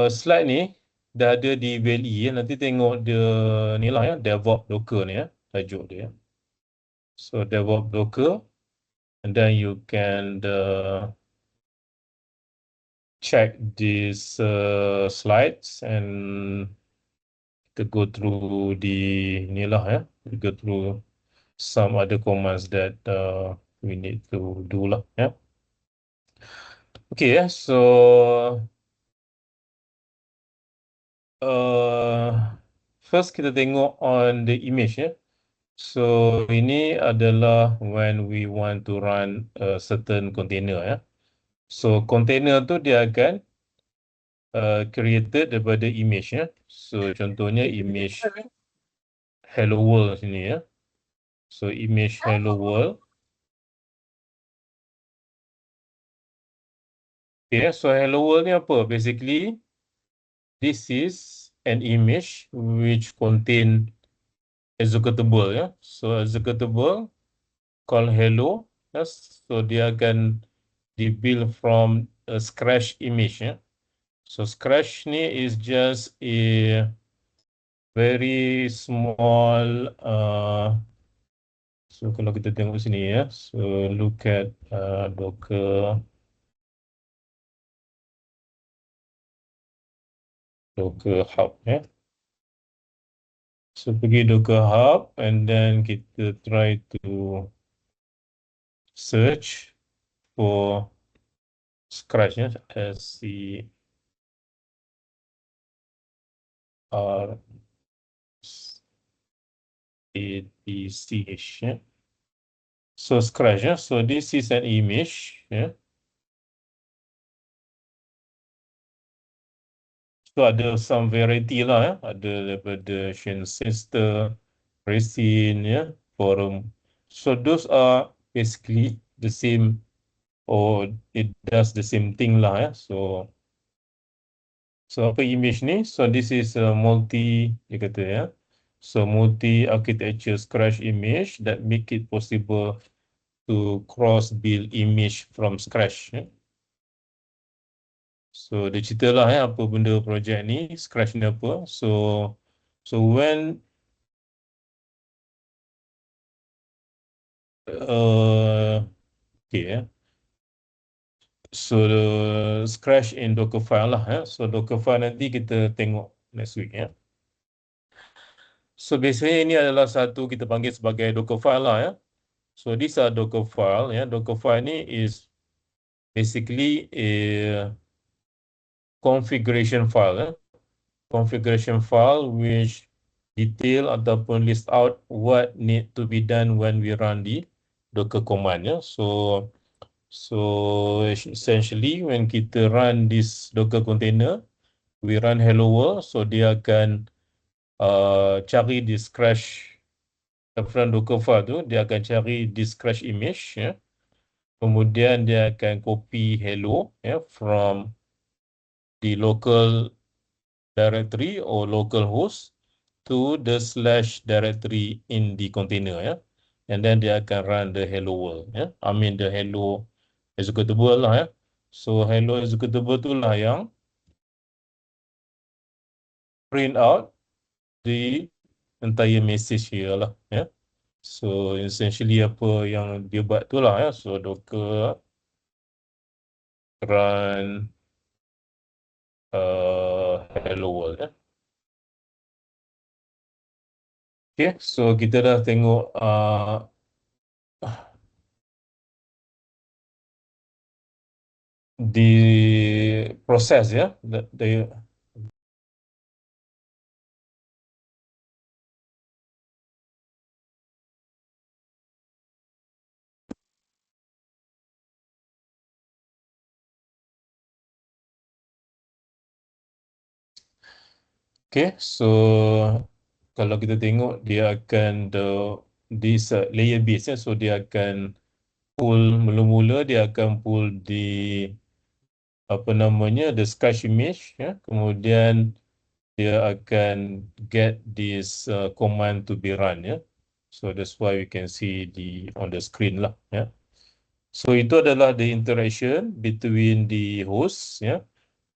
slide ni dah ada di VLE ya. Nanti tengok dia ni lah ya, DevOps Docker ni ya, tajuk dia. So DevOps Docker, and then you can check these slides and to go through the ni lah ya, go through some other commands that we need to do lah ya. Okay ya, so first kita tengok on the image ya. So ini adalah when we want to run a certain container ya. So container tu dia akan created daripada image ya. So contohnya image hello world sini ya. So image hello world. Okay, so hello world ni apa? Basically, this is an image which contain executable ya. So executable called hello. Yes. So dia akan dibuild from a scratch image ya. So scratch ni is just a very small so kalau kita tengok sini ya. So look at Docker Hub ya. So pergi Docker Hub and then kita try to search for scratch ya, SCRATCH ya. So scratch ya. So this is an image ya. So ada some variety lah ya. Ada daripada Shen Sister, Resin ya, Forum. So those are basically the same, or it does the same thing lah ya. So apa image ni? So this is a multi, dia kata ya. So multi architecture scratch image that make it possible to cross build image from scratch ya. So dia cerita lah ya apa benda projek ni, scratch ni apa. So when okay ya. So the scratch in Dockerfile lah ya. So Dockerfile nanti kita tengok next week ya. So biasanya ini adalah satu kita panggil sebagai Dockerfile lah ya. So these are Dockerfile ya. Dockerfile ni is basically a configuration file ya. Configuration file which detail ataupun list out what need to be done when we run the Docker command ya. So essentially when kita run this Docker container, we run hello world, so dia akan cari di scratch from Docker file tu, dia akan cari di scratch image ya. Kemudian dia akan copy hello ya from the local directory or local host to the slash directory in the container ya. And then dia akan run the hello world ya. I mean the hello executable lah ya. So hello executable tu lah yang print out the entire message here lah ya. So essentially apa yang dia buat tu lah ya. So Docker run hello world ya. Okay, so kita dah tengok di proses ya. Okay, so kalau kita tengok dia akan this layer base ya. So dia akan pull mula-mula dia akan pull di apa namanya the scratch image ya. Kemudian dia akan get this command to be run ya. So that's why we can see on the screen lah ya. So itu adalah the interaction between the host ya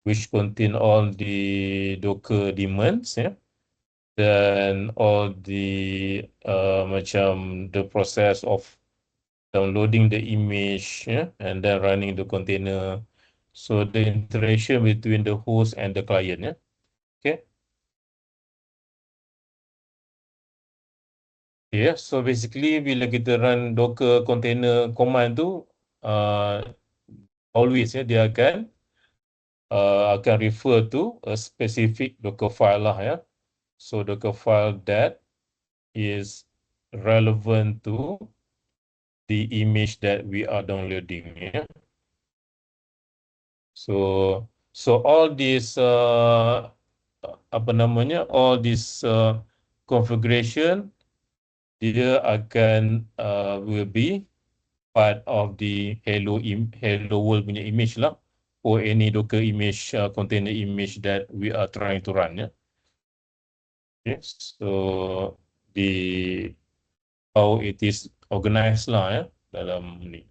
which contain all the Docker daemons, ya, dan all the macam the process of downloading the image, ya, and then running the container. So the interaction between the host and the client, ya. Okay. Yeah, so basically bila kita run Docker container command tu, uh, always ya dia akan refer to a specific Docker file lah, ya. So Docker file that is relevant to the image that we are downloading, ya. So all these apa namanya, all this configuration dia akan will be part of the Hello World punya image lah, or any Docker image, container image that we are trying to run, ya. Okay, so the how it is organized lah, ya, dalam ni.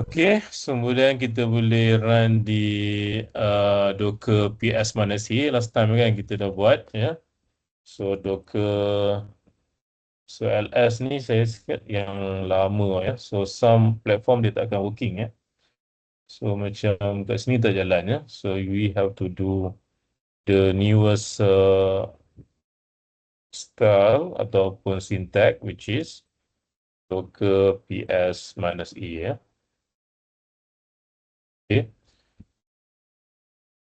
Okay, so kemudian kita boleh run di Docker ps-c. Last time kan kita dah buat, ya. So Docker, so ls ni saya cakap yang lama, ya. So some platform dia tak akan working, ya. So macam kat sini tak jalan, ya. So we have to do the newest style ataupun syntax, which is Docker ps-e, ya. Okay.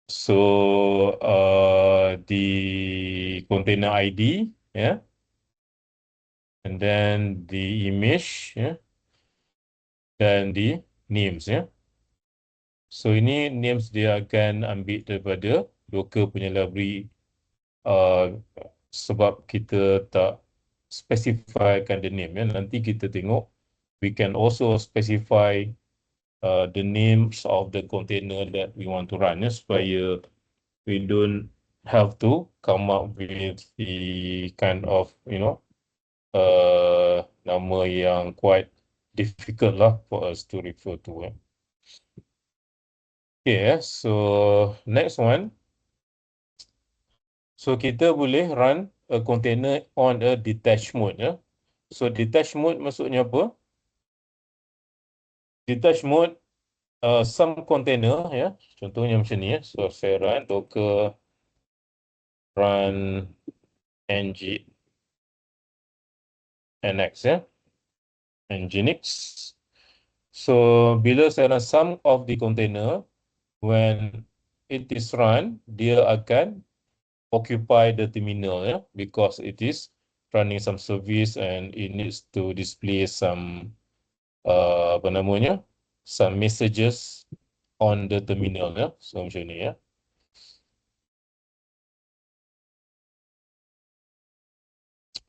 So the container ID, yeah, and then the image, yeah, dan the names, yeah. So ini names dia akan ambil daripada Docker punya library, uh, sebab kita tak specifykan the name, ya. Nanti kita tengok we can also specify the names of the container that we want to run, ya, supaya we don't have to come up with the kind of, nama yang quite difficult lah for us to refer to. Okay, so next one. So kita boleh run a container on a detached mode, ya. So detached mode maksudnya apa? Detached mode, some container, ya. Contohnya macam ni, ya. So saya run docker run ng nx, ya. Nginx. So bila saya run some of the container, when it is run, dia akan occupy the terminal, ya, because it is running some service and it needs to display some apa namanya, some messages on the terminal, ya. So macam ni, ya.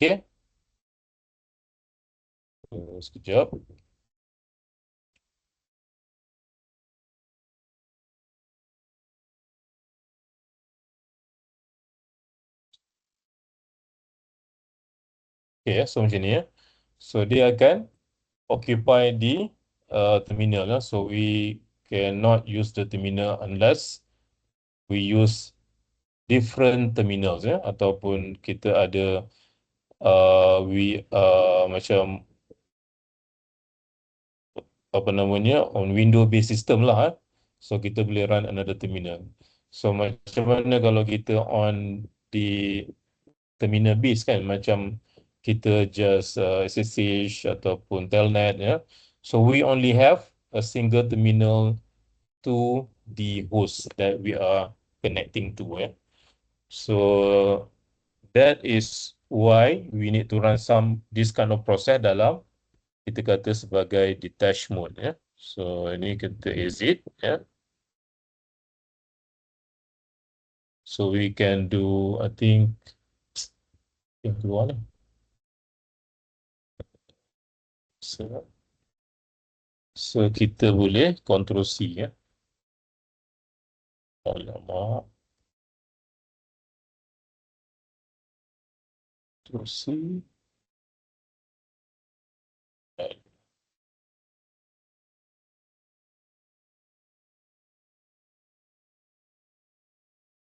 Okay. Sekejap. Okay, so macam ni, ya. So dia akan occupy the terminal, ya. So we cannot use the terminal unless we use different terminals, ya, ataupun kita ada macam apa namanya, on window based system lah, so kita boleh run another terminal. So macam mana kalau kita on di terminal base kan, macam kita just SSH ataupun telnet, ya. So we only have a single terminal to the host that we are connecting to, ya. So that is why we need to run some this kind of process dalam kita kata sebagai detached mode, ya. So ini kita exit, ya. So we can do, I think yang keluar ni. So kita boleh Ctrl C, ya. Alamak. Ctrl C.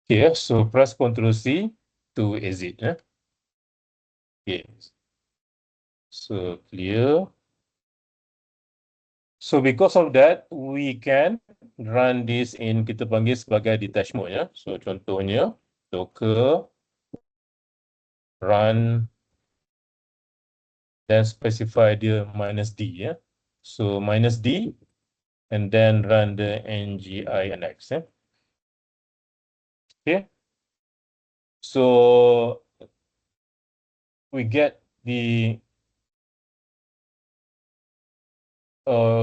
Okay, so press Ctrl C to exit. Okay, so clear. So because of that, we can run this in kita panggil sebagai detached mode ya. So contohnya docker run dan specify dia -d ya. So -d and then run the nginx ya. Okay. So we get the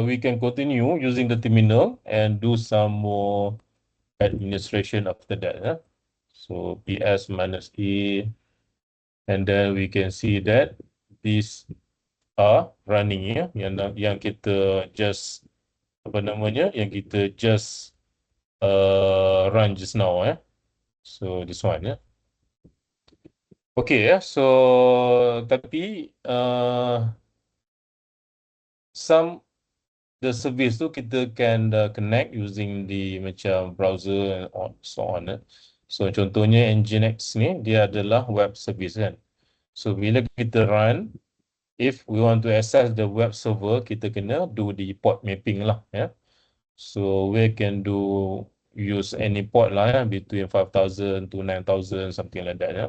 we can continue using the terminal and do some more administration after that. So ps -e, and then we can see that these are running ya, yang kita just apa namanya, yang kita just run just now. So this one Okay so tapi some the service tu kita can connect using the macam browser and so on. So contohnya Nginx ni dia adalah web service kan. So bila kita run, if we want to access the web server, kita kena do the port mapping lah ya. So we can use any port lah between 5,000 to 9,000 something like that ya.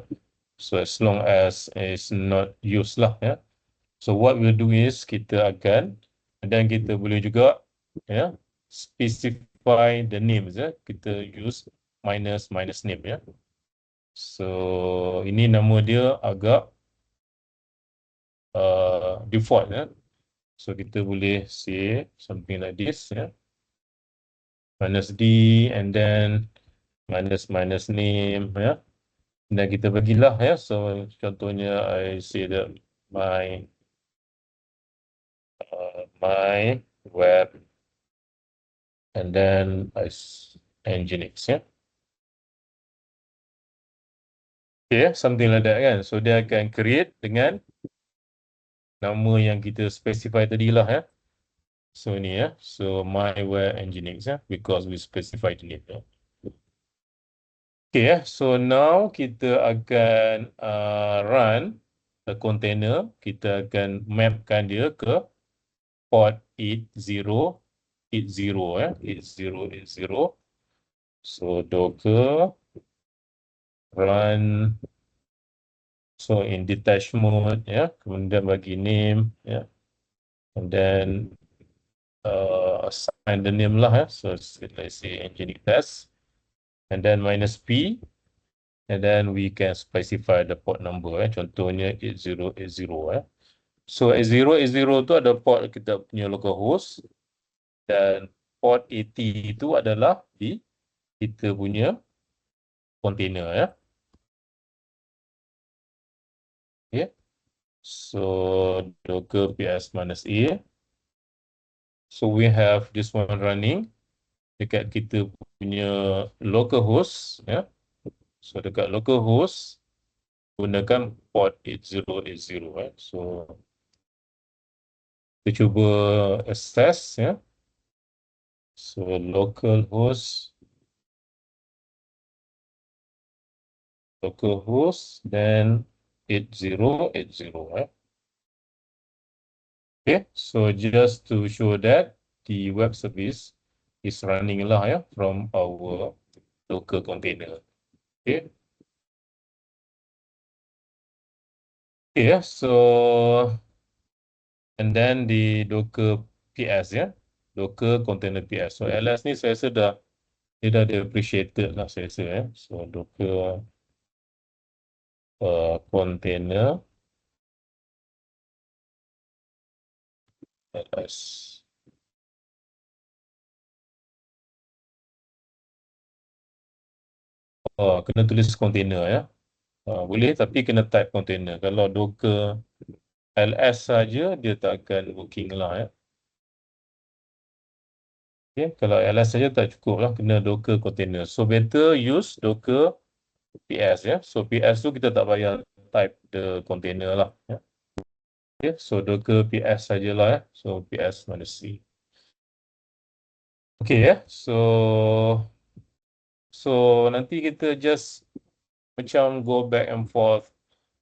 So as long as it's not used lah ya. So what we'll do is kita akan, dan kita boleh juga specify the names kita use minus name ya. So ini nama dia agak default ya. So kita boleh say something like this ya. -d and then minus name ya. Dan kita bagilah ya. So contohnya I say that my web and then Nginx ya. Okay, something like that kan. So dia akan create dengan nama yang kita specify tadi lah ya. So ni ya. So my web Nginx ya, because we specified the name ya. Okay so now kita akan run the container. Kita akan mapkan dia ke port 8080 ya. 8080. So docker run, so in detached mode ya, kemudian bagi name ya, and then assign the name lah ya. So let's say engineering test, and then -p, and then we can specify the port number contohnya 8080 ya. So 8080 tu ada port kita punya localhost, dan port 80 itu adalah di kita punya container ya. Okay. So docker ps -e. So we have this one running dekat kita punya localhost ya. So dekat localhost gunakan port 8080 So kita cuba access ya. So localhost then 8080 Okay, so just to show that the web service is running lah ya from our local container. Okay. Okay, so and then the docker ps ya, docker container ps. So ls ni saya rasa dia dah depreciated lah saya rasa ya. So docker container ls. Oh, kena tulis container ya. Boleh tapi kena type container. Kalau docker ls saja dia tak akan working lah ya. Okay, kalau ls saja tak cukup lah, kena docker container. So better use docker ps ya. So ps tu kita tak payah type the container lah ya. Okay, so docker ps sajalah ya. So ps -c. Okay ya. So So nanti kita just macam go back and forth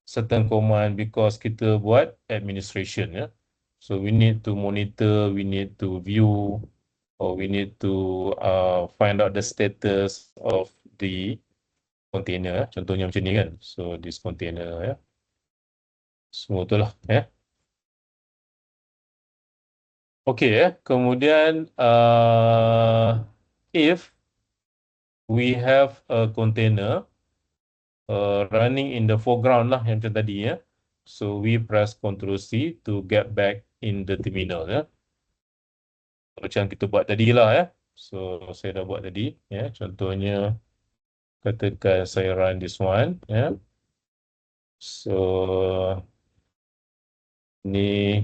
certain command because kita buat administration ya. So we need to monitor, we need to view, or we need to find out the status of the container. Contohnya macam ni kan. So this container ya. Semua itulah ya. Okay ya. Kemudian if we have a container running in the foreground lah yang macam tadi ya. So we press Ctrl C to get back in the terminal ya. Macam kita buat tadi lah ya. So saya dah buat tadi ya. Contohnya katakan saya run this one ya. So ni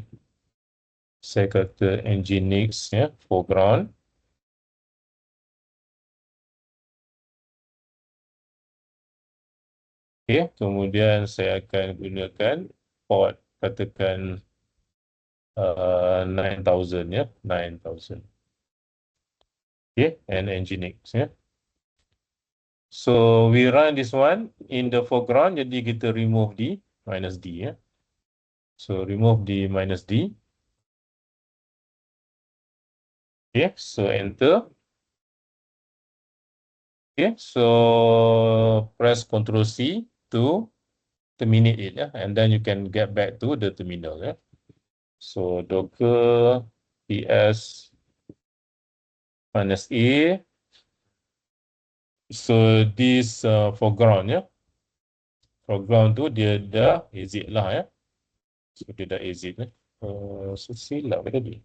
saya kata Nginx ya, foreground. Okay, kemudian saya akan gunakan port katakan 9000 ya, 9000. Okay, and Nginx ya. So we run this one in the foreground, jadi kita remove di minus D ya. So remove di minus D. Okay, so enter. Okay, so press Ctrl C to terminate it ya, and then you can get back to the terminal ya. So docker ps -a. So this foreground ya, foreground tu dia dah exit lah ya. So dia dah exit ya. So silap ke tadi?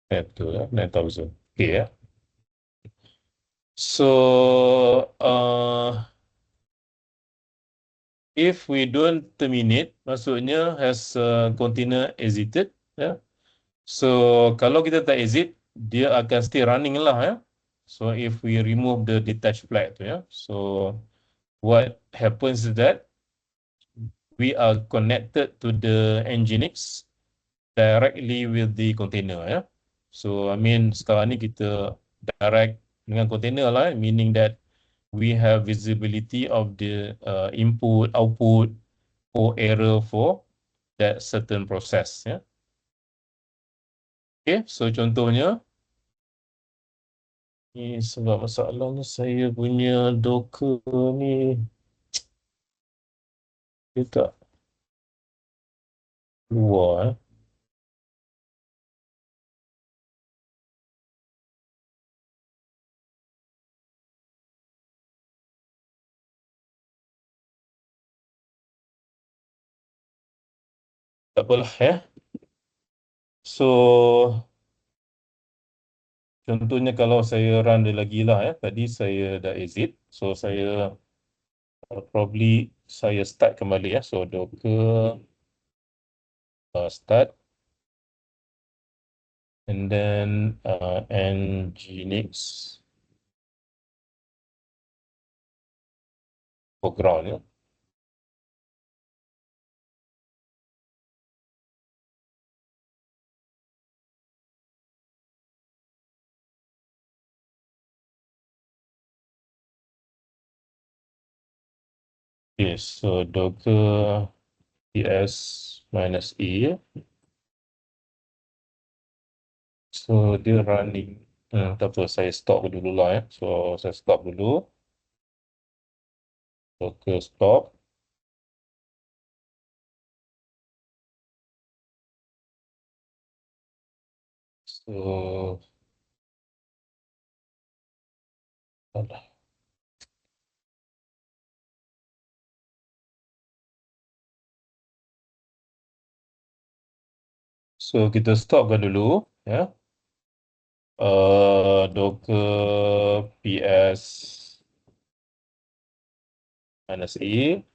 Betul ya, 9000. Okay ya. So if we don't terminate, maksudnya has container exited ya. So kalau kita tak exit, dia akan stay running lah ya. So if we remove the detached flag tu ya. So what happens is that we are connected to the Nginx directly with the container ya. So I mean sekarang ni kita direct dengan container lah, meaning that we have visibility of the input, output, or error for that certain process ya. Okay, so contohnya ni sebab masalahnya saya punya Docker ni dia tak keluar. Tak apalah ya. So contohnya kalau saya run dia lagi lah ya. Tadi saya dah exit. So saya probably saya start kembali ya. So Docker start. And then Nginx foreground ya. Yes, so Docker ps -e. So dia running. Tak apa, saya stop dulu lah ya. So saya stop dulu. Docker stop. So alah. So kita stopkan dulu ya. Docker ps -e.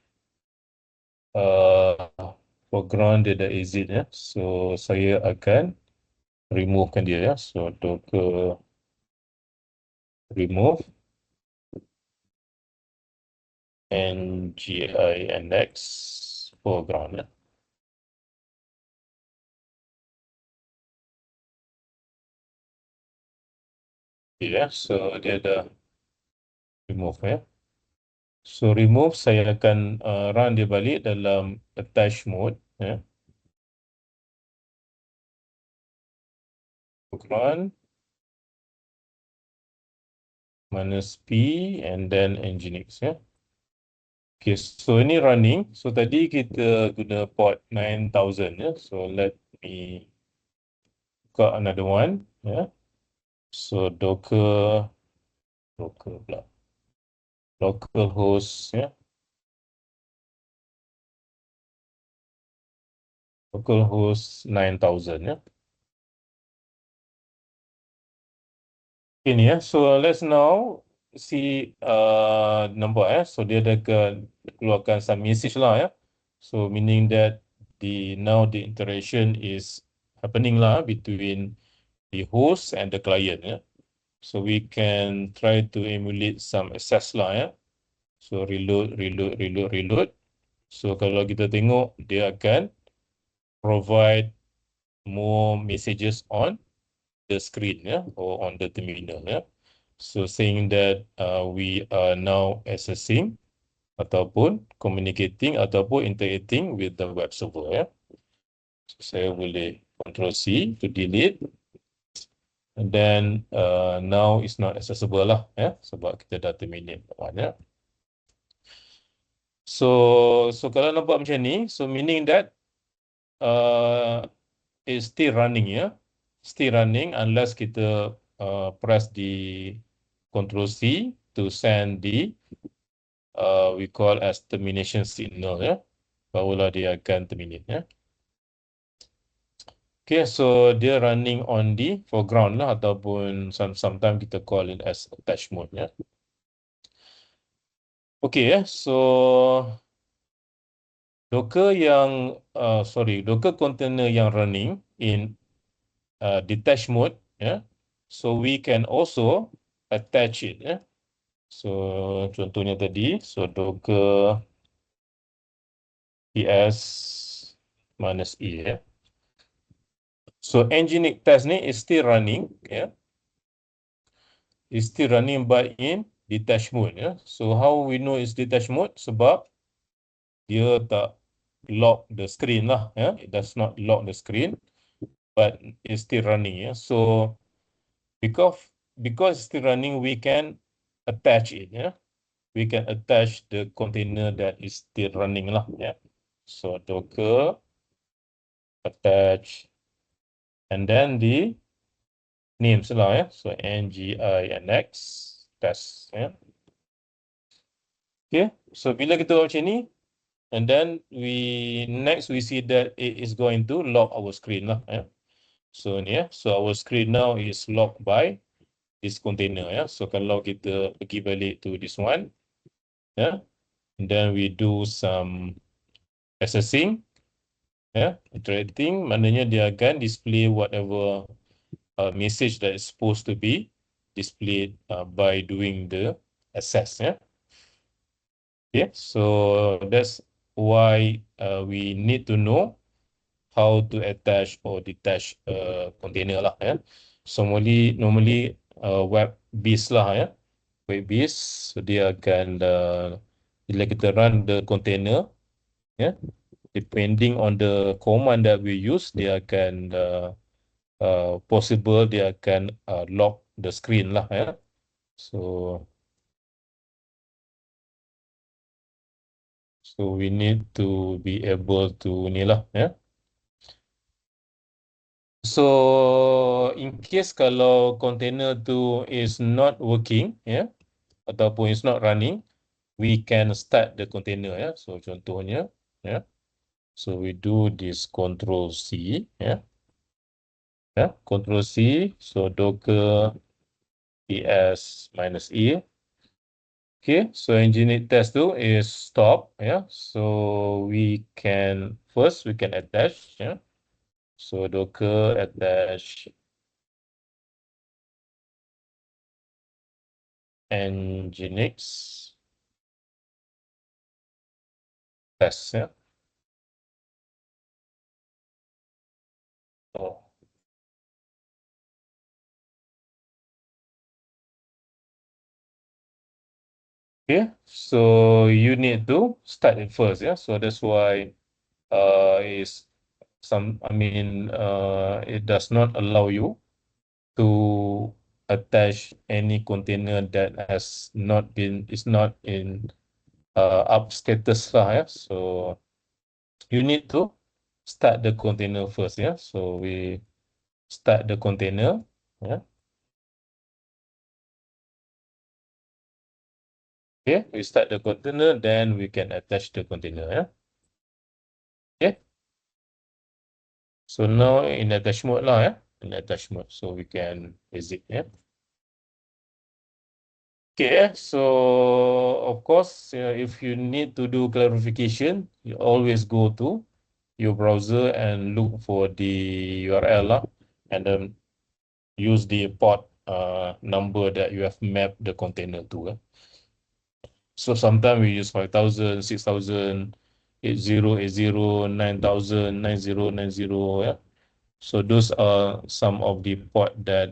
Foreground dia dah exit ya. So saya akan removekan dia ya. So Docker remove nginx foreground ya. Okay, ya. So dia dah remove ya. So remove, saya akan run dia balik dalam attach mode ya. Run minus P and then Nginx ya. Okay, so ini running. So tadi kita guna port 9000 ya. So let me buka another one ya. So docker pula. Localhost ya. Localhost 9000 ya. Ini ya. So let's now see nampak ya. So dia ada keluarkan some message lah ya. So meaning that now the interaction is happening lah between the host and the client ya. So we can try to emulate some access lah ya. So reload. So kalau kita tengok dia akan provide more messages on the screen ya, or on the terminal ya. So saying that we are now accessing ataupun communicating ataupun interacting with the web server ya. So, saya boleh Ctrl C to delete, and then now it's not accessible lah ya, sebab kita dah terminate one ya. So kalau nampak macam ni, so meaning that it's still running ya, still running unless kita press the Ctrl C to send the we call as termination signal ya, barulah dia akan terminate ya. Okay, so dia running on the foreground lah, ataupun sometimes kita call it as attach mode ya. Okay ya, so Docker container yang running in detached mode ya. So we can also attach it ya. So contohnya tadi, so Docker ps -e ya. So Nginx test ni is still running ya. Is still running but in detached mode ya. So how we know it's detached mode? Sebab dia tak lock the screen lah ya. It does not lock the screen, but it's still running ya. So because it's still running, we can attach it ya. We can attach the container that is still running lah ya. So Docker attach, and then the names lah ya. So nginx test ya. Okay, so bila kita buat macam ni, and then next we see that it is going to lock our screen lah ya. So ni ya, so our screen now is locked by this container ya. So kalau kita pergi balik to this one ya, and then we do some accessing ya, interacting, maknanya dia akan display whatever message that is supposed to be displayed by doing the access ya. Okay, so that's why we need to know how to attach or detach container lah ya. So normally web based lah ya. Web based, so dia akan bila kita run the container ya, depending on the command that we use, dia akan possible dia akan lock the screen lah ya. So we need to be able to ni lah ya. So in case kalau container tu is not working ya, ataupun is not running, we can start the container ya. So contohnya ya. So we do this Control C ya. Ya, Control C, so Docker ps -e. Okay, so Nginx test tu is stop ya. So we can first we can attach ya. So Docker attach Nginx test ya. Oh. Okay, so you need to start it first, yeah. So that's why is it does not allow you to attach any container that is not in up status lah, yeah. So you need to start the container first, yeah. So we start the container, yeah. Okay, we start the container, then we can attach the container, yeah. Okay, so now in attach mode lah, yeah. In attach mode, so we can exit, yeah. Okay, so of course, if you need to do clarification, you always go to your browser and look for the URL lah, and then use the port number that you have mapped the container to. So sometimes we use 5,000, 6,000, 8080, 9,000, 9090. Yeah. So those are some of the port that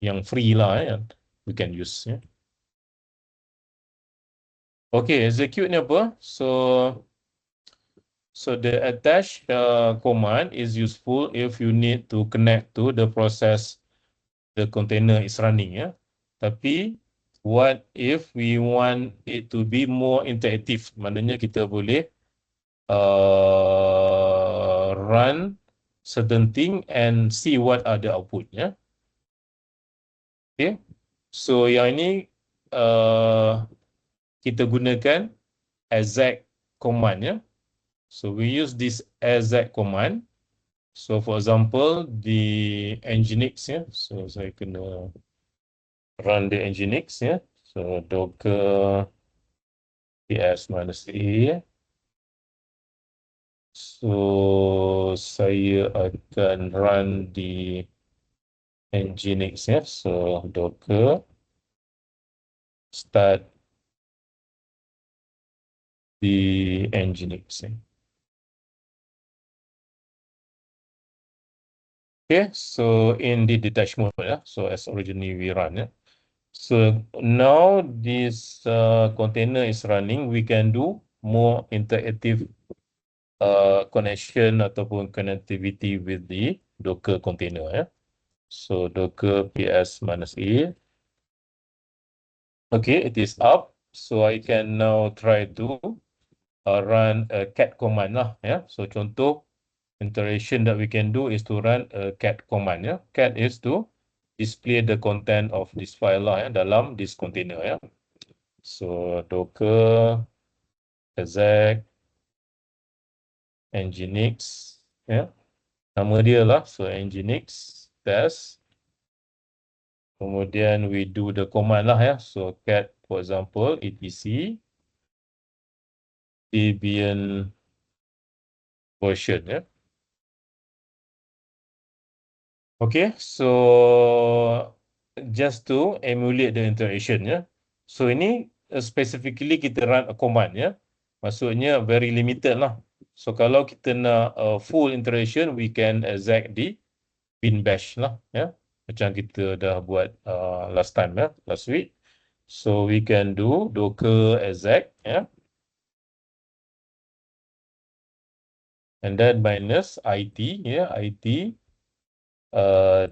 yang free lah, we can use. Yeah. Okay, execute ni apa? So the attach command is useful if you need to connect to the process the container is running, ya. Tapi what if we want it to be more interactive? Maknanya kita boleh run certain thing and see what are the output, ya. Okay. So yang ini kita gunakan exec command, ya. So we use this exec command. So for example, the Nginx, ya. So saya kena run the Nginx, ya. So docker ps-e. So saya akan run di Nginx, ya. So docker start di Nginx, ya. Okay, so in the detach mode, ya. So as originally we run, ya. So now this container is running, we can do more interactive connection ataupun connectivity with the Docker container, ya. So docker ps-e. Okay, it is up. So I can now try to run a cat command lah, ya. So contoh interaction that we can do is to run a cat command, ya. Cat is to display the content of this file lah, ya, dalam this container, ya. So docker exec nginx, ya. Nama dia lah, so nginx test. Kemudian we do the command lah, ya. So cat, for example, etc Debian version, ya. Okay, so just to emulate the interaction, ya. So ini specifically kita run a command, ya. Maksudnya very limited lah. So kalau kita nak full interaction, we can exec di bin bash lah, ya. Macam kita dah buat last time, ya, last week. So we can do docker exec, ya. And then minus it, ya, it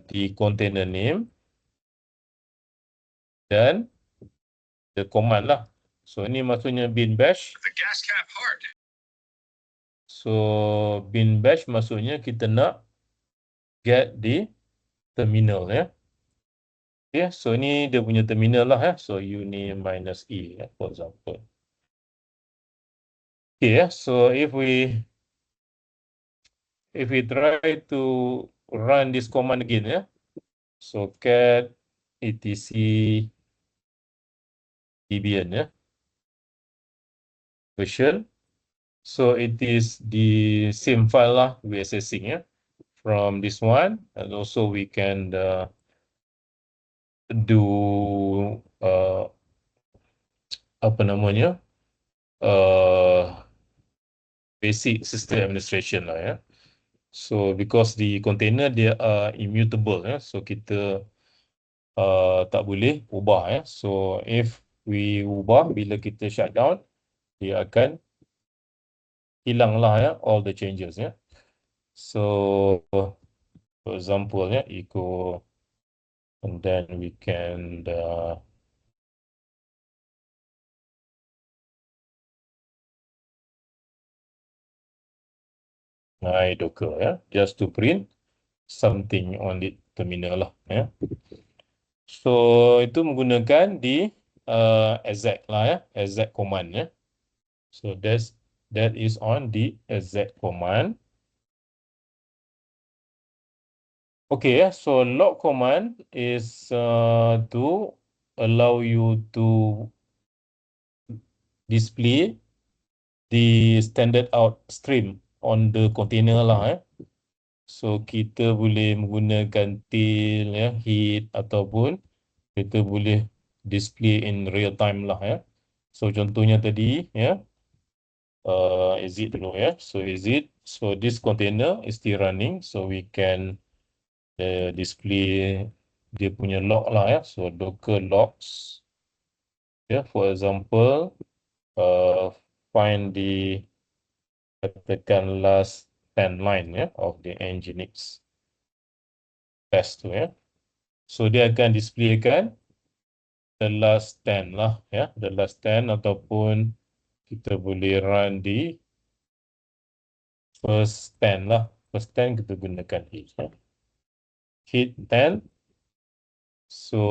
the container name dan the command lah. So ini maksudnya bin bash. So bin bash maksudnya kita nak get the terminal, ya. Okay, so ini dia punya terminal lah, ya. So uni minus e, ya, for example. Okay, ya. So if we try to run this command again, ya. So cat etc debian, ya, version. So it is the same file lah we accessing, ya, from this one, and also we can do apa namanya basic system administration lah, ya. So because the container dia immutable, ya, so kita tak boleh ubah, ya. So if we ubah, bila kita shutdown, dia akan hilang lah ya, all the changes ya. So, for example ya, echo, and then we can Docker ya, just to print something on the terminal lah ya. So, itu menggunakan di exec lah ya, exec command ya. So, that is on the exec command. Okay, yeah. So log command is to allow you to display the standard out stream on the container lah. So kita boleh menggunakan tail, ya, hit ataupun kita boleh display in real time lah ya. So contohnya tadi ya, exit dulu ya. So exit. So this container is still running. So we can display dia punya log lah ya. So docker logs. Yeah, for example, find the katakan last 10 line ya, of the Nginx test tu ya. So dia akan displaykan the last 10 lah ya, the last 10 ataupun kita boleh run di first 10 lah. First 10 kita gunakan hit ya. Hit 10. So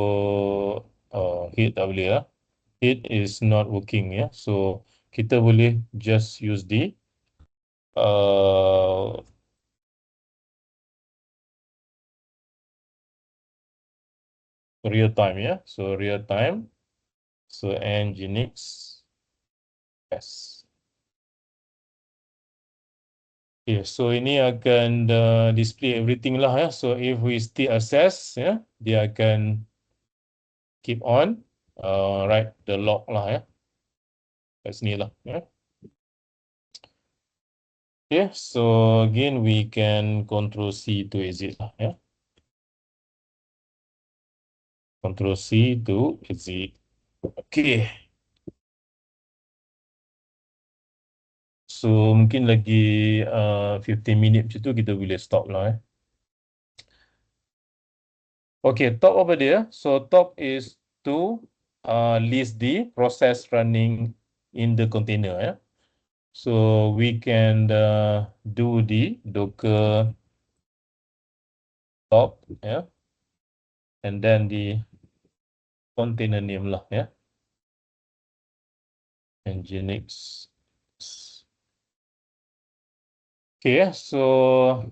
hit tak boleh lah. Hit is not working ya. So kita boleh just use the real time ya. So real time. So Nginx test. Okay, so ini akan display everything lah ya. So if we still access ya, dia akan keep on write the log lah ya. Kat sini lah ya. Okay, so again we can Control C to exit lah ya. Control C to exit. Okay. So mungkin lagi 15 minit macam tu kita boleh stop lah ya. Okay, top over there. So top is to list the process running in the container. Yeah. So we can do the Docker top, yeah, and then the container name lah, yeah, Nginx. Okay, so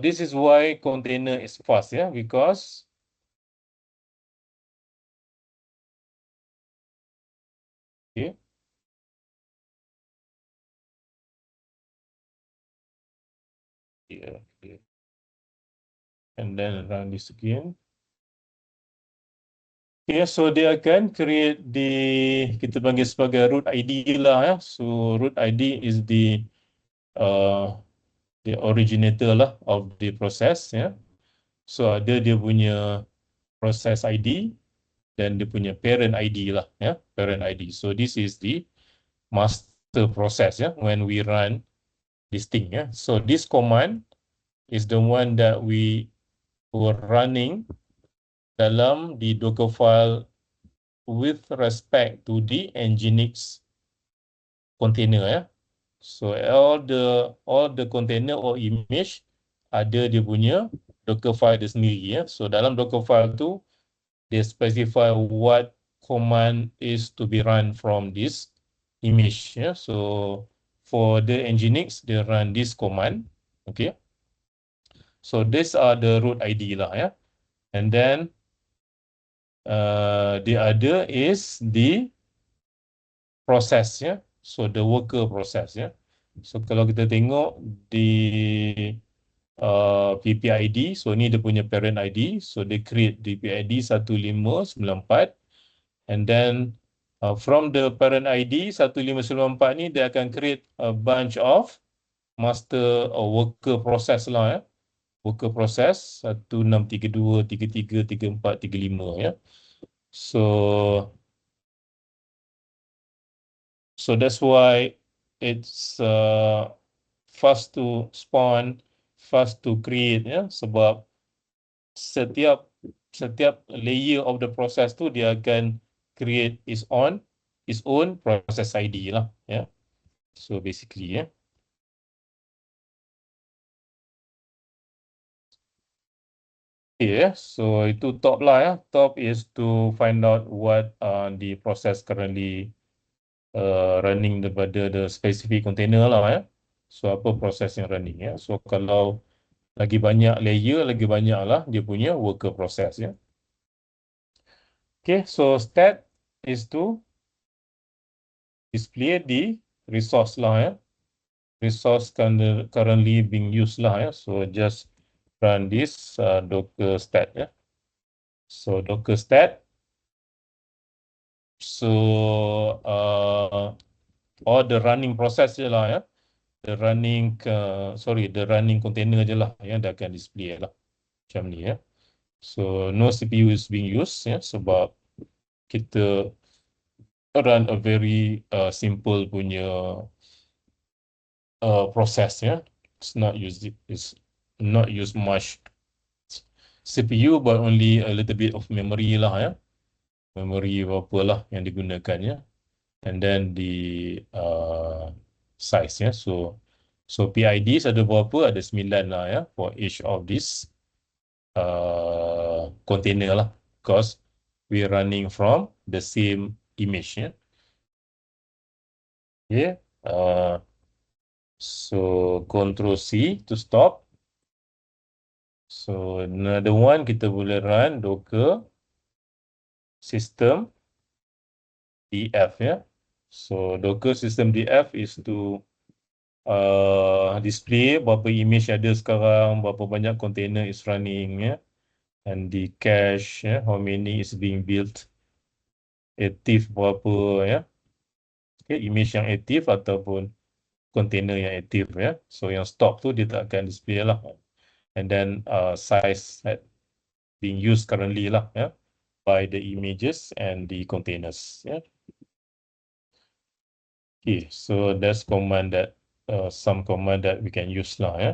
this is why container is fast, yeah, because okay. Yeah, yeah. And then run this again. Okay, so dia akan create kita panggil sebagai root ID lah ya. So root ID is the originator lah of the process ya. So ada dia punya process ID dan dia punya parent ID lah ya, parent ID. So this is the master process ya, when we run this thing ya. So this command is the one that we were running dalam di Docker file with respect to the Nginx container ya. So all the container or image ada dia punya Docker file dia sendiri ya. So dalam Docker file tu dia specify what command is to be run from this image ya. So for the Nginx dia run this command. Okay. So these are the root ID lah ya. And then the other is the process ya. So the worker process ya. So kalau kita tengok di PPID, so ni dia punya parent ID. So they create the PPID 1594 and then from the parent ID 1594 ni dia akan create a bunch of master or worker process lah ya. Worker process 1632, 33, 34, 35 ya. So that's why it's fast to spawn, fast to create, ya. Sebab setiap layer of the process tu dia akan create its own process ID lah, ya. So basically, ya. Okay, so itu top lah, ya. Top is to find out what the process currently running daripada the specific container lah, ya. So apa proses yang running, ya. So kalau lagi banyak layer, lagi banyak lah dia punya worker process, ya. Okay, so stat is to display the resource lah, ya. Resource currently being used lah, ya. So just run this docker stat, ya. So docker stat. So all the running process je lah, ya. The running container je lah yang dia akan display lah. Macam ni, ya. So no CPU is being used, ya, sebab kita run a very simple punya process, ya. It's not use much CPU but only a little bit of memory lah, ya. Memory berapa lah yang digunakan, ya. And then the size, ya. So PIDs ada berapa? Ada 9 lah, ya, for each of this container lah, because we running from the same image, ya. Okay. So Control C to stop. So another one kita boleh run docker system df, ya. So docker system df is to display berapa image ada sekarang, berapa banyak container is running, ya. And the cache, ya, how many is being built, aktif berapa, ya. Okay, image yang aktif ataupun container yang aktif, ya. So yang stop tu dia tak akan display lah. And then size that being used currently lah, ya, by the images and the containers, ya. Okay, so that's command that some command that we can use lah, ya.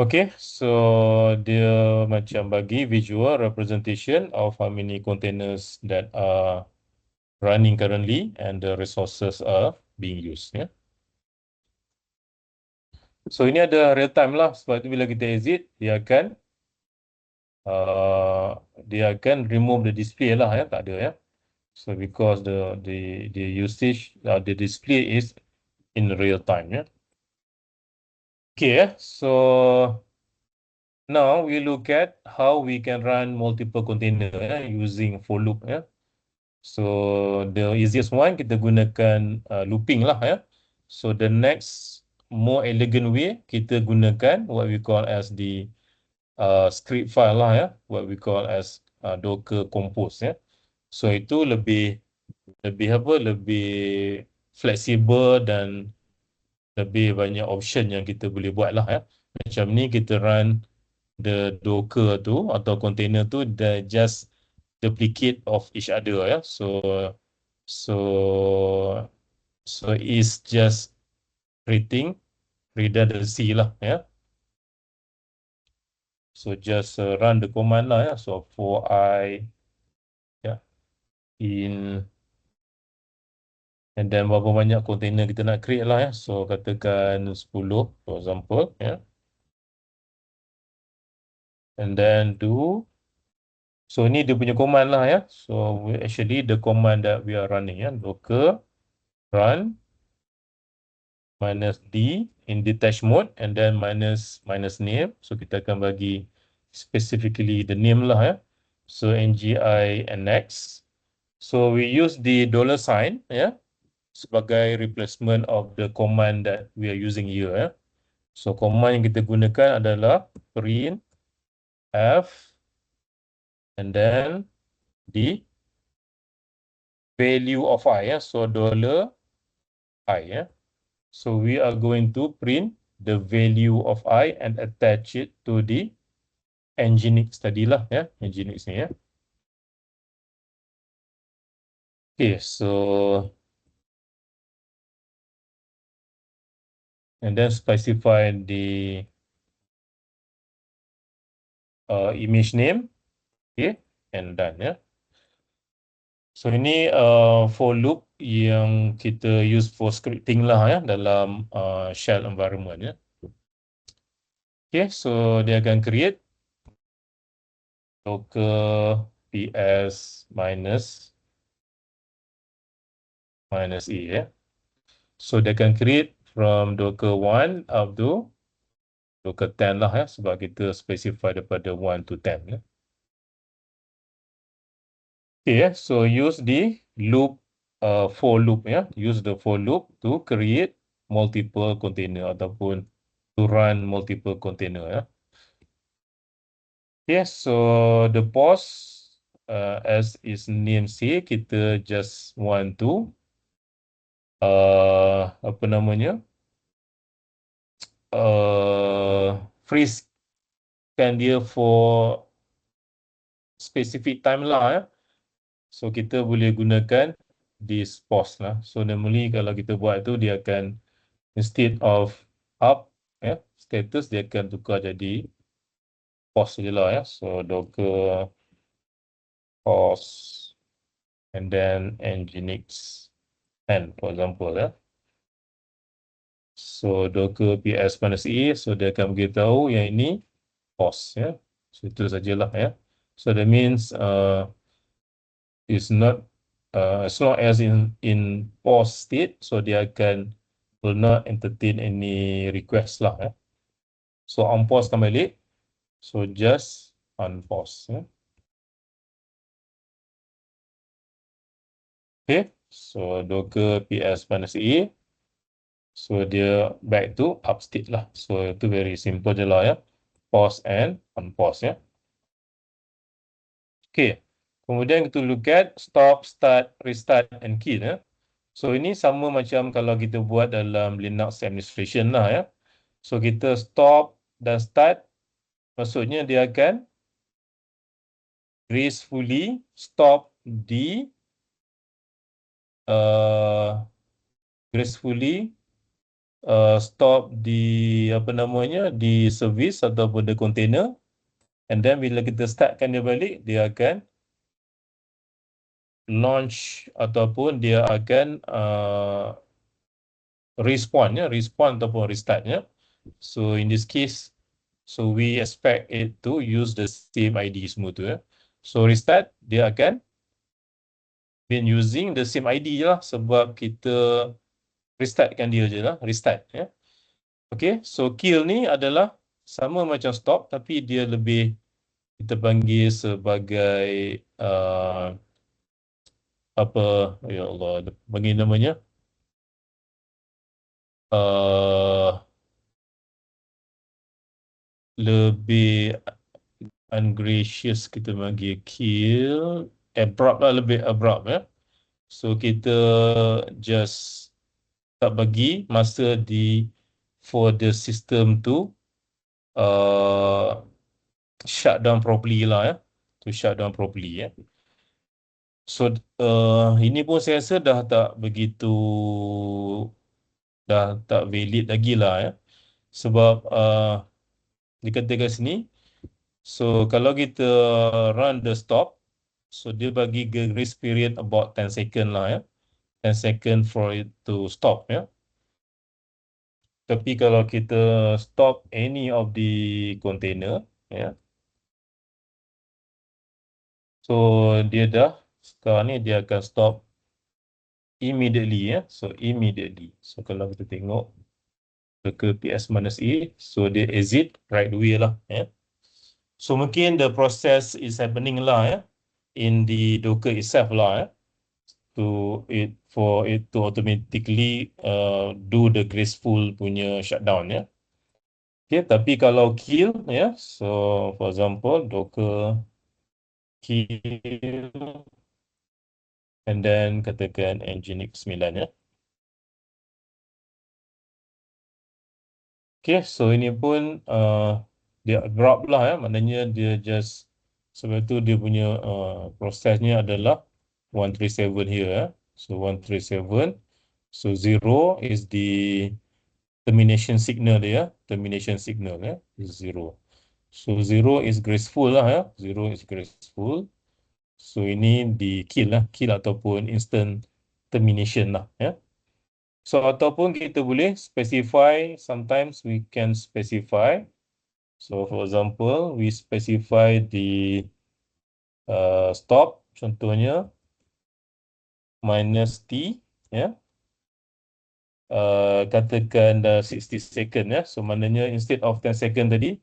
Okay, so dia macam bagi visual representation of how many containers that are running currently and the resources are being used, ya. So ini ada real time lah, sebab itu bila kita exit dia akan remove the display lah, ya, tak ada, ya. So because the usage the display is in real time, ya. Okay, so now we look at how we can run multiple container, using for loop, ya. So the easiest one kita gunakan looping lah, ya. So the next more elegant way kita gunakan what we call as the script file lah, ya, what we call as Docker Compose, ya. So itu lebih fleksibel dan lebih banyak option yang kita boleh buat lah, ya. Macam ni kita run the Docker tu atau container tu just duplicate of each other, ya. So it's just creating redundancy lah, ya. So just run the command lah, ya. So for I, ya, in, and then berapa banyak container kita nak create lah, ya. So katakan 10 for example, ya. And then do, so ni dia punya command lah, ya. So actually the command that we are running, ya, docker run -d in detached mode and then minus name. So kita akan bagi specifically the name lah, ya. So ngi nx. So we use the $sign, ya, sebagai replacement of the command that we are using here, ya. So command yang kita gunakan adalah print f and then the value of I, ya. So $I, ya. So we are going to print the value of I and attach it to the Nginx tadilah ya, Nginx ni ya. Okay, so and then specify the image name, okay, and done ya. So ini for loop yang kita use for scripting lah ya dalam shell environment ya. Okay, so dia akan create docker ps minus e ya. So dia akan create from docker 1 up to docker 10 lah ya sebab kita specify daripada 1 to 10 ya. Okay, ya. So use the loop for loop ya. Use the for loop to create multiple container ataupun to run multiple container ya. Okay, so the pause as its name say, kita just want to apa namanya freeze kan dia for specific time lah ya. So kita boleh gunakan this pause lah. So normally kalau kita buat tu dia akan instead of up ya status dia akan tukar jadi pause je lah ya. So docker pause and then nginx 10 for example ya. So docker ps -e, so dia akan beritahu yang ini pause ya. So itu sajalah ya. So that means is not as long as in pause state, so dia akan will not entertain any request lah ya. So on pause kembali, so just unpause ya. Okay, so docker ps -e, so dia back to up state lah. So itu very simple je lah ya. Pause and unpause ya. Okay, kemudian kita look at stop, start, restart and kill ya. So ini sama macam kalau kita buat dalam Linux administration lah ya. So kita stop dan start, maksudnya dia akan gracefully stop di gracefully stop di apa namanya di service ataupun the container, and then bila kita startkan dia balik, dia akan launch ataupun dia akan respawn ataupun restart ya. So in this case, so we expect it to use the same ID semua tu ya. So restart dia akan been using the same ID je lah sebab kita restartkan dia je lah, restart ya. Okay, so kill ni adalah sama macam stop tapi dia lebih kita panggil sebagai apa, ya Allah, bagi namanya lebih ungracious, kita bagi kill abrupt lah, lebih abrupt ya. So kita just tak bagi masa di for the system to shut down properly lah ya, to shut down properly ya. So ini pun saya rasa dah tak valid lagi lah ya, sebab dikatakan sini, so kalau kita run the stop, so dia bagi grace period about 10 second lah ya, 10 second for it to stop ya. Tapi kalau kita stop any of the container ya, so dia dah sekarang ni dia akan stop immediately ya. So immediately, so kalau kita tengok ke ps-e, so dia exit right away lah ya. So mungkin the process is happening lah ya in the Docker itself lah ya, for it to automatically do the graceful punya shutdown ya. Okay, tapi kalau kill ya, so for example Docker kill and then katakan nginx 9 ya. Okay, so ini pun dia drop lah ya, maknanya dia just sebab itu dia punya prosesnya adalah 137 here ya. So 137, so 0 is the termination signal dia, termination signal ya, is 0. So 0 is graceful lah ya, 0 is graceful. So ini di kill lah, kill ataupun instant termination lah ya. So ataupun kita boleh specify, sometimes we can specify. So for example, we specify the stop, contohnya minus T, ya. Katakan 60 second ya. So maknanya instead of 10 second tadi,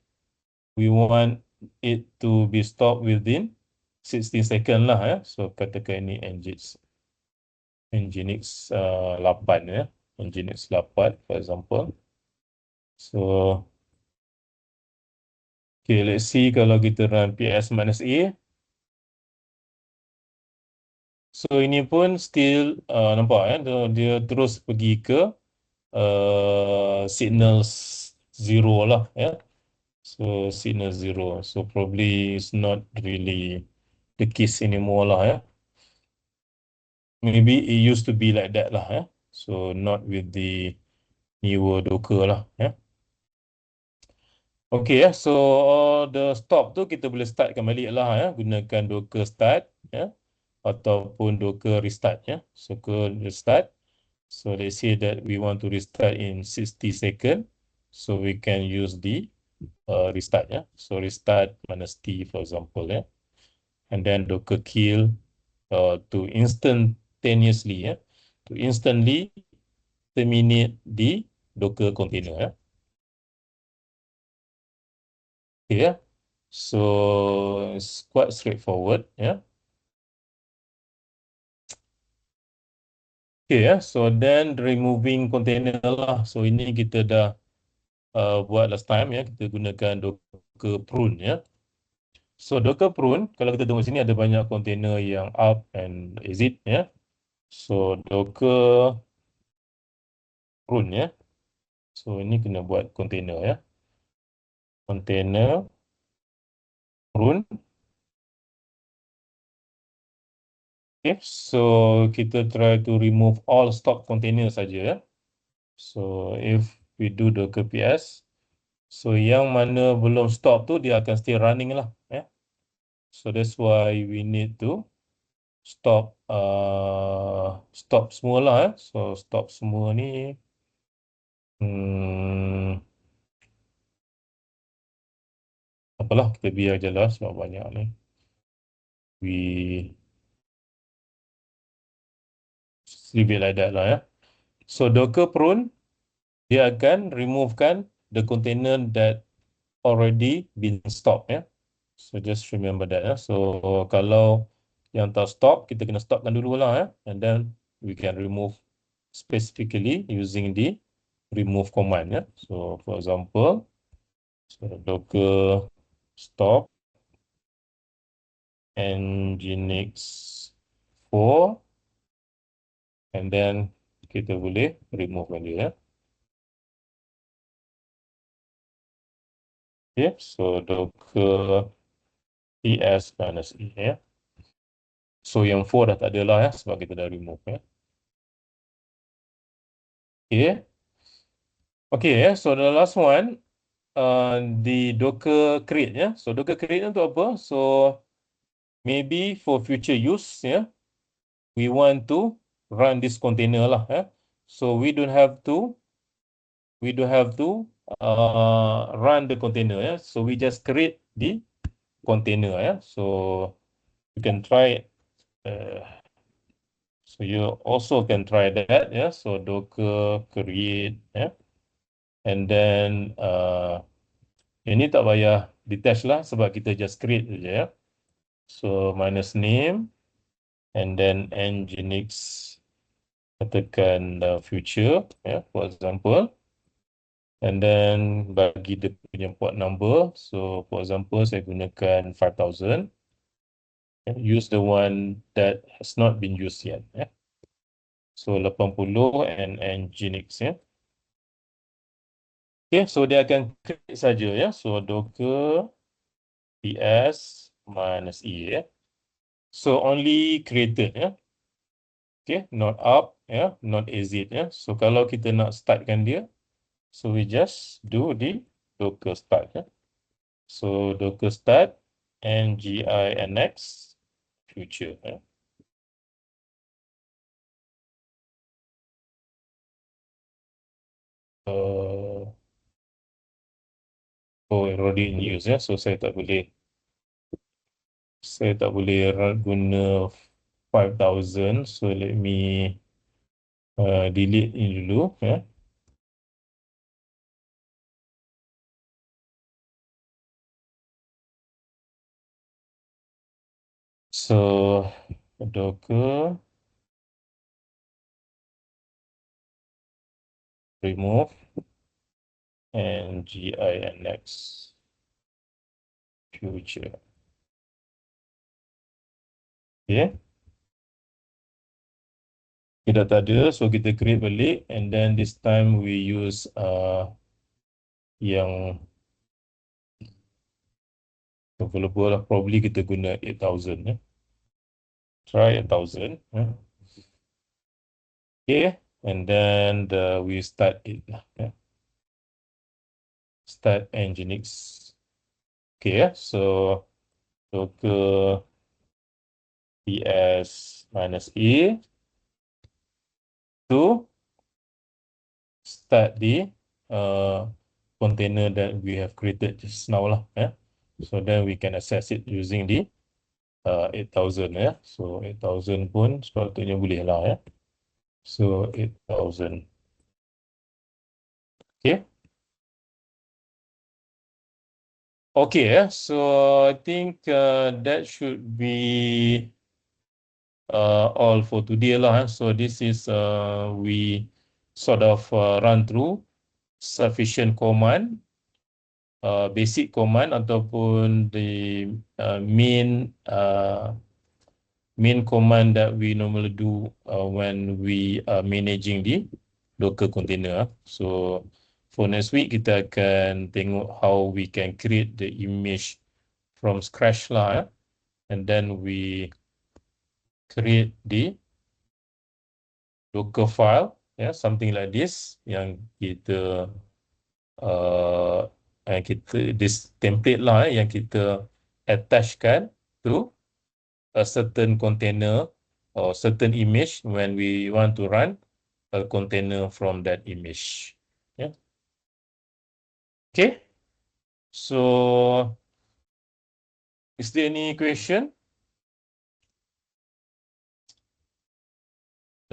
we want it to be stopped within 16 second lah ya. So katakan ini Nginx 8 ya. Nginx 8 for example. So okay, let's see kalau kita run ps-a. So ini pun still nampak ya, dia terus pergi ke signal zero lah ya. So signal zero. So probably it's not really the case anymore lah ya. Maybe it used to be like that lah ya. So not with the newer Docker lah ya. Okay ya, so the stop tu kita boleh startkan balik lah ya, gunakan Docker start ya, ataupun Docker restart ya. So ke restart. So let's say that we want to restart in 60 second. So we can use the restart ya. So restart minus T for example ya. And then Docker kill to instantaneously ya. To instantly terminate the Docker container ya. Okay ya. So it's quite straightforward ya. Okay ya. So then removing container lah. So ini kita dah buat last time ya. Kita gunakan Docker prune ya. So Docker prune, kalau kita tengok sini ada banyak container yang up and exit ya. So Docker prune ya. So ini kena buat container ya. Container prune. Okay, so kita try to remove all stock container saja ya. So if we do Docker ps, so yang mana belum stop tu dia akan still running lah ya. So that's why we need to stop semua lah ya. So stop semua ni. Apalah, kita biar je lah sebab banyak ni. We leave it like that lah ya. So Docker prune, dia akan removekan the container that already been stopped ya. So just remember that ya. So kalau yang tak stop, kita kena stopkan dulu lah ya. And then we can remove specifically using the remove command ya. So for example, so Docker stop Nginx 4 and then kita boleh remove dia ya. Okay, so Docker ps-e ya. So yang 4 dah tak ada lah ya, sebab kita dah remove ya. Okay. Okay ya, so the last one, the Docker create ya. So Docker create itu apa? So maybe for future use ya, we want to run this container lah ya. So we don't have to run the container ya. So we just create the container ya. So you can try it. So you also can try that ya. So Docker create ya. And then ini tak payah detach lah sebab kita just create saja ya. So minus name and then Nginx, katakan future ya, for example. And then bagi dia punya port number. So for example saya gunakan 5000. Use the one that has not been used yet ya. So 80 and Nginx ya. Okay, so dia akan create saja ya. So docker ps minus e ya. So only created ya. Okay, not up ya, not exit ya. So kalau kita nak startkan dia, so we just do the docker start ya. So docker start nginx future ya. Uh, already in use ya. So saya tak boleh guna 5000. So let me delete ini dulu ya. So docker remove nginx future. Okay. Kita tak ada, so kita create balik and then this time we use yang available lah. Probably kita guna 8000 ya. Try 8000 ya. Okay, and then we start it lah ya. Start nginx. Okay ya, so docker ps minus e to start the uh, container that we have created just now lah ya. So then we can access it using the 8000 ya. So 8000 pun sepatutnya boleh lah ya. So 8000. Okay. Okay ya. So I think that should be all for today lah. So this is we sort of run through sufficient command, basic command ataupun the main command that we normally do when we are managing the Docker container. So for next week kita akan tengok how we can create the image from scratch lah ya. And then we create the Docker file ya, something like this yang kita this template lah yang kita attachkan to a certain container or certain image when we want to run a container from that image. Yeah. Okay. So, is there any question?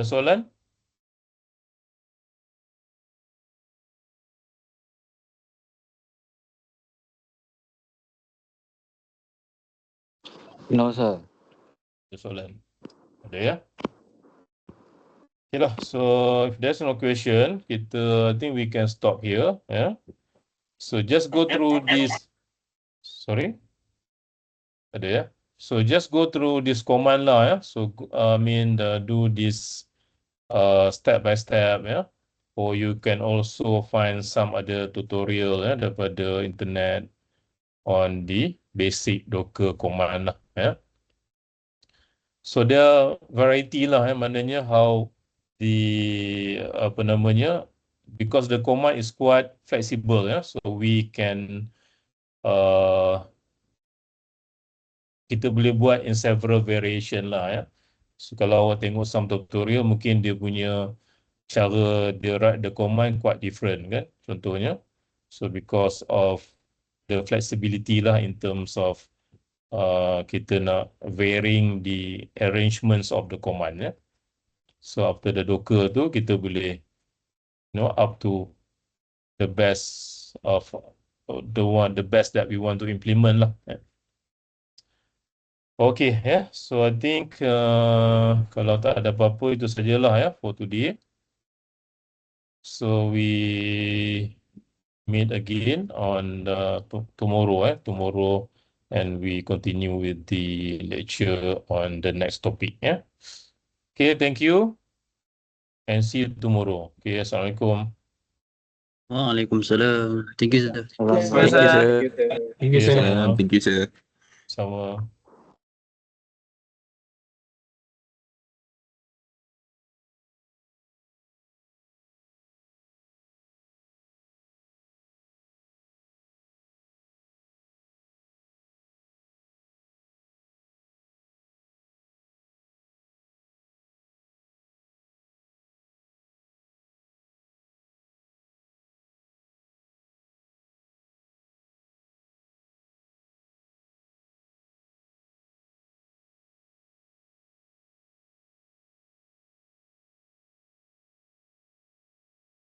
Ada soalan? No, sir. Ada soalan? Ada ya? Okay lah. So, if there's no question, I think we can stop here. Yeah. So, just go through this. Sorry? Ada ya? So, just go through this command lah ya. So, do this step by step ya. Or you can also find some other tutorial ya daripada internet on the basic Docker command lah ya. So there variety lah ya, maknanya how because the command is quite flexible ya, so we can kita boleh buat in several variation lah ya. So kalau awak tengok some tutorial mungkin dia punya cara dia write the command quite different kan, contohnya. So because of the flexibility lah in terms of kita nak varying the arrangements of the command ya. So after the Docker tu kita boleh up to the best of the best that we want to implement lah. Ya. Okay ya, so I think kalau tak ada apa-apa itu sajalah ya for today. So we meet again on tomorrow and we continue with the lecture on the next topic yeah. Okay, thank you and see you tomorrow. Okay, assalamualaikum. Waalaikumsalam. Thank you, sir. Terima kasih, Thank you, Sir. sir. Thank you, sir. Thank you, Okay, sir. sama. Thank you, sir. Sama.